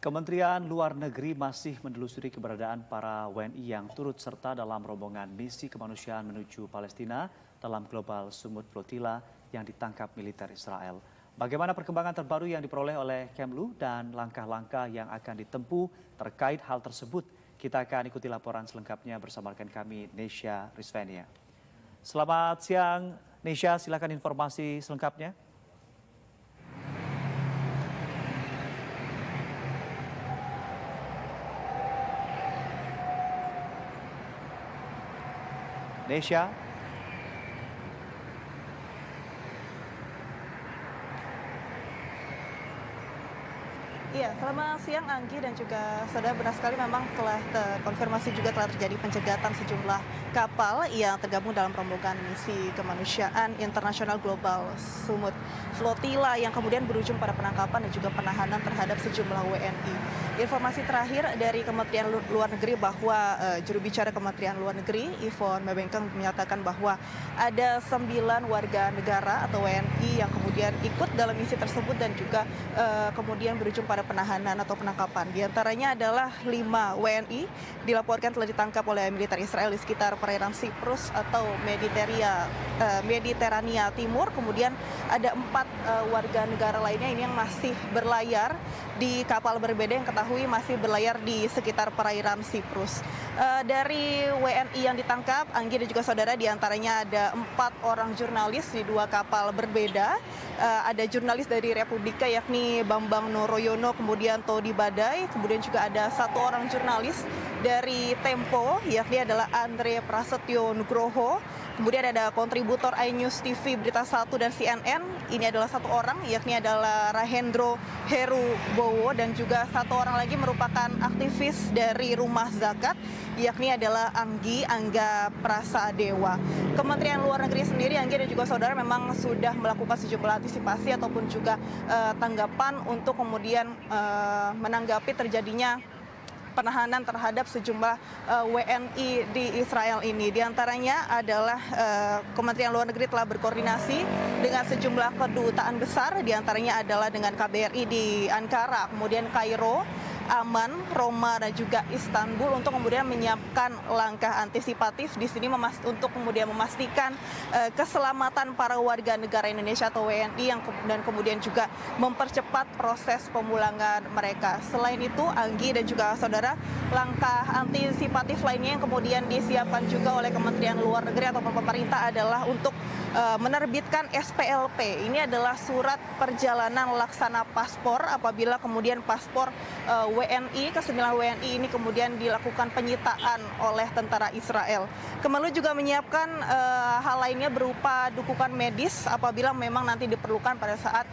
Kementerian Luar Negeri masih menelusuri keberadaan para WNI yang turut serta dalam rombongan misi kemanusiaan menuju Palestina dalam Global Sumut Flotilla yang ditangkap militer Israel. Bagaimana perkembangan terbaru yang diperoleh oleh Kemlu dan langkah-langkah yang akan ditempuh terkait hal tersebut? Kita akan ikuti laporan selengkapnya bersama rekan kami Nesya Rizvania. Selamat siang Nesya, silakan informasi selengkapnya. Nesya. Iya, selamat siang Anggi dan juga saudara, benar sekali memang telah terkonfirmasi juga telah terjadi pencegatan sejumlah kapal yang tergabung dalam rombongan misi kemanusiaan internasional Global Sumut Flotilla yang kemudian berujung pada penangkapan dan juga penahanan terhadap sejumlah WNI. Informasi terakhir dari Kementerian Luar Negeri bahwa juru bicara Kementerian Luar Negeri Yvonne Mewengkeng menyatakan bahwa ada 9 warga negara atau WNI yang kemudian ikut dalam misi tersebut dan juga kemudian berujung pada penahanan atau penangkapan. Di antaranya adalah 5 WNI dilaporkan telah ditangkap oleh militer Israel di sekitar perairan Siprus atau Mediterania Timur. Kemudian ada 4 warga negara lainnya ini yang masih berlayar di kapal berbeda yang ketahui masih berlayar di sekitar perairan Siprus. Dari WNI yang ditangkap, Anggi dan juga saudara, diantaranya ada 4 orang jurnalis di 2 kapal berbeda. Ada jurnalis dari Republika yakni Bambang Noroyono, kemudian Todi Badai, kemudian juga ada 1 orang jurnalis dari Tempo yakni adalah Andre Prasetyo Nugroho. Kemudian ada kontributor iNews TV, Berita 1 dan CNN. Ini adalah 1 orang, yakni adalah Rahendro Heru Bowo, dan juga 1 orang lagi merupakan aktivis dari Rumah Zakat, yakni adalah Angga Prasadewa. Kementerian Luar Negeri sendiri, Anggi dan juga saudara, memang sudah melakukan sejumlah antisipasi ataupun juga tanggapan untuk kemudian menanggapi terjadinya penahanan terhadap sejumlah WNI di Israel ini. Di antaranya adalah Kementerian Luar Negeri telah berkoordinasi dengan sejumlah kedutaan besar, di antaranya adalah dengan KBRI di Ankara, kemudian Kairo, Aman, Roma, dan juga Istanbul untuk kemudian menyiapkan langkah antisipatif di sini untuk kemudian memastikan keselamatan para warga negara Indonesia atau WNI dan kemudian juga mempercepat proses pemulangan mereka. Selain itu, Anggi dan juga saudara, langkah antisipatif lainnya yang kemudian disiapkan juga oleh Kementerian Luar Negeri ataupun pemerintah adalah untuk menerbitkan SPLP. Ini adalah surat perjalanan laksana paspor apabila kemudian paspor WNI, ke-9 WNI ini kemudian dilakukan penyitaan oleh tentara Israel. Kemenlu juga menyiapkan hal lainnya berupa dukungan medis apabila memang nanti diperlukan pada saat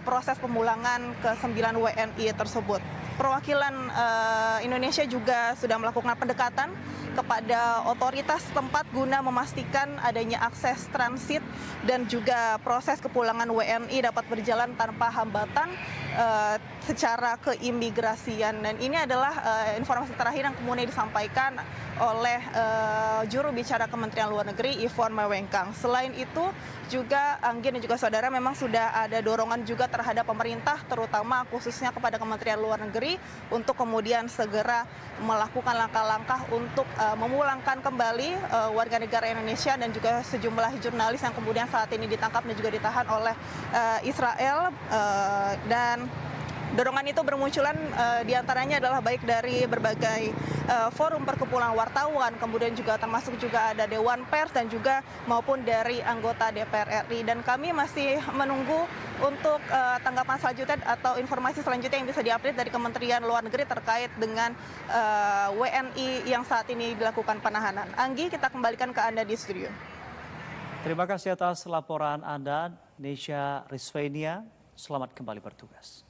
proses pemulangan ke-9 WNI tersebut. Perwakilan Indonesia juga sudah melakukan pendekatan kepada otoritas tempat guna memastikan adanya akses transit dan juga proses kepulangan WNI dapat berjalan tanpa hambatan secara keimigrasian. Dan ini adalah informasi terakhir yang kemudian disampaikan oleh juru bicara Kementerian Luar Negeri Yvonne Mewengkeng. Selain itu juga Anggi dan juga saudara, memang sudah ada dorongan juga terhadap pemerintah, terutama khususnya kepada Kementerian Luar Negeri untuk kemudian segera melakukan langkah-langkah untuk memulangkan kembali warga negara Indonesia dan juga sejumlah jurnalis yang kemudian saat ini ditangkap dan juga ditahan oleh Israel. Dan dorongan itu bermunculan diantaranya adalah baik dari berbagai forum perkumpulan wartawan, kemudian juga termasuk juga ada Dewan Pers dan juga maupun dari anggota DPR RI. Dan kami masih menunggu untuk tanggapan selanjutnya atau informasi selanjutnya yang bisa diupdate dari Kementerian Luar Negeri terkait dengan WNI yang saat ini dilakukan penahanan. Anggi, kita kembalikan ke Anda di studio. Terima kasih atas laporan Anda, Nesya Rizvania. Selamat kembali bertugas.